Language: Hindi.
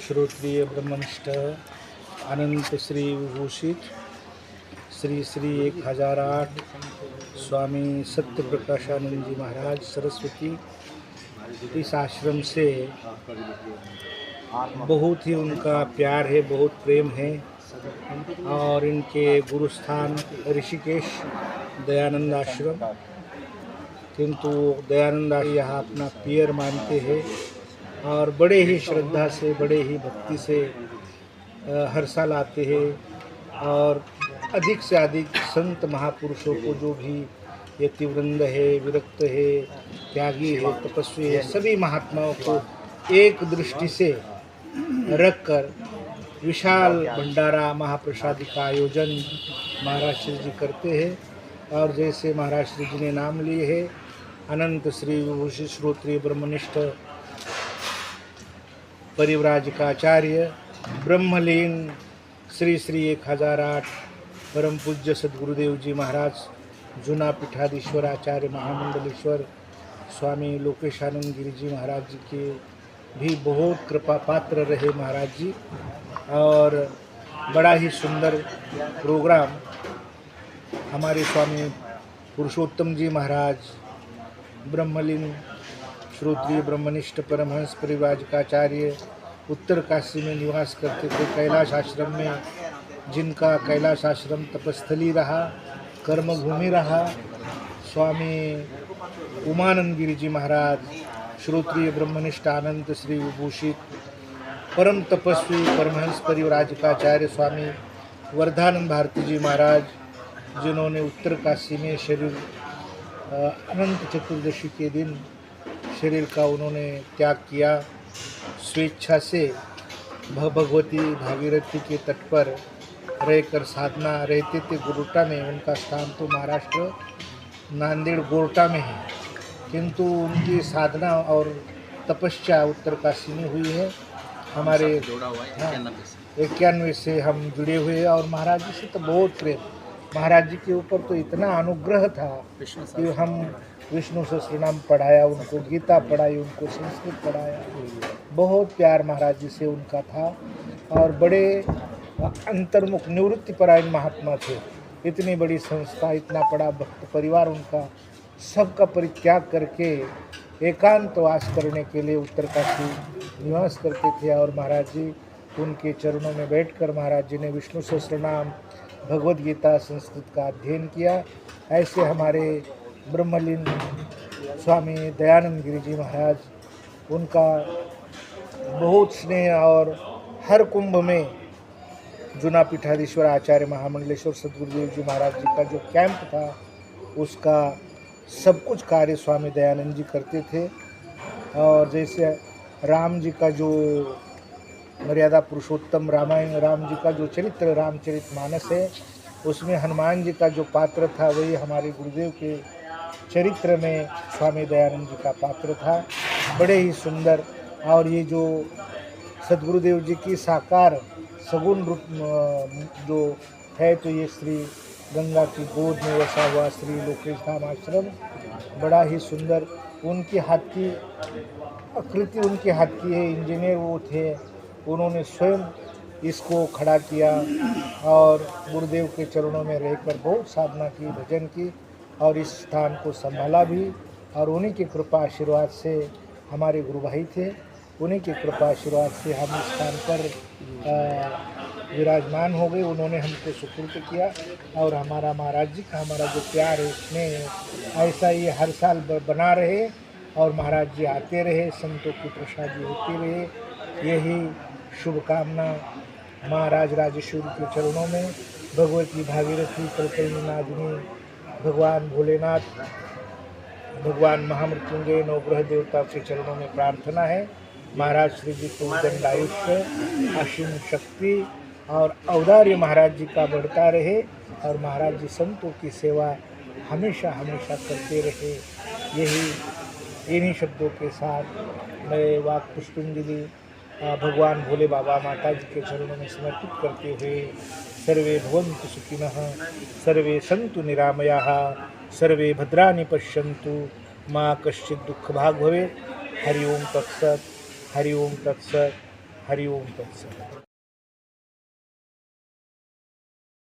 श्रोत्रिय ब्रह्मनिष्ठ अनंत श्री विभूषित श्री श्री 1008 स्वामी सत्य प्रकाशानंद जी महाराज सरस्वती, इस आश्रम से बहुत ही उनका प्यार है, बहुत प्रेम है। और इनके गुरु स्थान ऋषिकेश दयानंद आश्रम, किंतु दयानंद यहाँ अपना पियर मानते हैं और बड़े ही श्रद्धा से, बड़े ही भक्ति से हर साल आते हैं। और अधिक से अधिक संत महापुरुषों को, जो भी यतिवृंद है, विरक्त है, त्यागी है, तपस्वी है, सभी महात्माओं को एक दृष्टि से रखकर विशाल भंडारा महाप्रसादी का आयोजन महाराज श्री जी करते हैं। और जैसे महाराज श्री जी ने नाम लिए है, अनंत श्री विभूषित श्रोत्रिय ब्रह्मनिष्ठ परिव्राजकाचार्य ब्रह्मलीन श्री श्री 1008 परम पूज्य सद्गुरुदेव जी महाराज, जूना पीठाधीश्वर आचार्य महामंडलेश्वर स्वामी लोकेशानंद गिरी जी महाराज जी के भी बहुत कृपा पात्र रहे महाराज जी। और बड़ा ही सुंदर प्रोग्राम हमारे स्वामी पुरुषोत्तम जी महाराज, ब्रह्मलीन श्रोत्रिय ब्रह्मनिष्ठ परमहंस परिव्राजकाचार्य, उत्तर काशी में निवास करते थे, कैलाश आश्रम में, जिनका कैलाश आश्रम तपस्थली रहा, कर्मभूमि रहा। स्वामी उमानंद गिरी जी महाराज, श्रोत्रिय ब्रह्मनिष्ठ आनंद श्री विभूषित परम तपस्वी परमहंस परिव्राजकाचार्य स्वामी वर्धानंद भारती जी महाराज, जिन्होंने उत्तर काशी में शरीर अनंत चतुर्दशी के दिन शरीर का उन्होंने त्याग किया, स्वेच्छा से भगवती भागीरथी के तट पर रहकर साधना रहते थे गोरटा में। उनका स्थान तो महाराष्ट्र नांदेड़ गोरटा में है, किंतु उनकी साधना और तपस्या उत्तर काशी में हुई है। हमारे 91 से हम जुड़े हुए, और महाराज जी से तो बहुत प्रेम। महाराज जी के ऊपर तो इतना अनुग्रह था कि हम विष्णु सहस्त्रनाम पढ़ाया, उनको गीता पढ़ाई, उनको संस्कृत पढ़ाया। बहुत प्यार महाराज जी से उनका था, और बड़े अंतर्मुख निवृत्ति परायण महात्मा थे। इतनी बड़ी संस्था, इतना बड़ा भक्त परिवार उनका, सबका परित्याग करके एकांतवास करने के लिए उत्तर काशी निवास करते थे। और महाराज जी उनके चरणों में बैठकर महाराज जी ने विष्णु सहस्त्रनाम, भगवद गीता, संस्कृत का अध्ययन किया। ऐसे हमारे ब्रह्मलीन स्वामी दयानंद गिरी जी महाराज, उनका बहुत स्नेह, और हर कुंभ में जूना पीठाधीश्वर आचार्य महामंडलेश्वर सद्गुरुदेव जी महाराज जी का जो कैंप था, उसका सब कुछ कार्य स्वामी दयानंद जी करते थे। और जैसे राम जी का जो मर्यादा पुरुषोत्तम रामायण, राम जी का जो चरित्र रामचरितमानस है, उसमें हनुमान जी का जो पात्र था, वही हमारे गुरुदेव के चरित्र में स्वामी दयानंद जी का पात्र था। बड़े ही सुंदर। और ये जो सद्गुरुदेव जी की साकार सगुण रूप जो है, तो ये श्री गंगा की गोद में बसा हुआ श्री लोकेश धाम आश्रम बड़ा ही सुंदर। उनके हाथ की आकृति, उनके हाथ की है, इंजीनियर वो थे, उन्होंने स्वयं इसको खड़ा किया और गुरुदेव के चरणों में रहकर बहुत साधना की, भजन की, और इस स्थान को संभाला भी। और उन्हीं की कृपा आशीर्वाद से, हमारे गुरु भाई थे, उन्हीं की कृपा आशीर्वाद से हम इस स्थान पर विराजमान हो गए। उन्होंने हमको सुपुर्द किया, और हमारा महाराज जी का हमारा जो प्यार है, स्नेह, ऐसा ये हर साल बना रहे, और महाराज जी आते रहे, संतों की प्रसादी होती रहे। यही शुभकामना महाराज राजेश्वरी के चरणों में, भगवती भागीरथी, कल्पनी नादिनी, भगवान भोलेनाथ, भगवान महामृत्युंजय, नवग्रह देवता के चरणों में प्रार्थना है। महाराज श्री जी को दंडायुष्य, असीम शक्ति और औदार्य महाराज जी का बढ़ता रहे, और महाराज जी संतों की सेवा हमेशा हमेशा करते रहे। यही इन्हीं शब्दों के साथ मैं वाक पुष्पांजलि भगवान भोले बाबा माता जी के चरणों में समर्पित करते हुए, सर्वे भवन्तु सुखिनः, सर्वे सन्तु निरामयाः, सर्वे भद्राणि पश्यन्तु, माँ कश्चित् दुःखभाग् भवेत्। हरि ओम तत्सत्, हरि ओम तत्सत्, हरिओम तत्सत.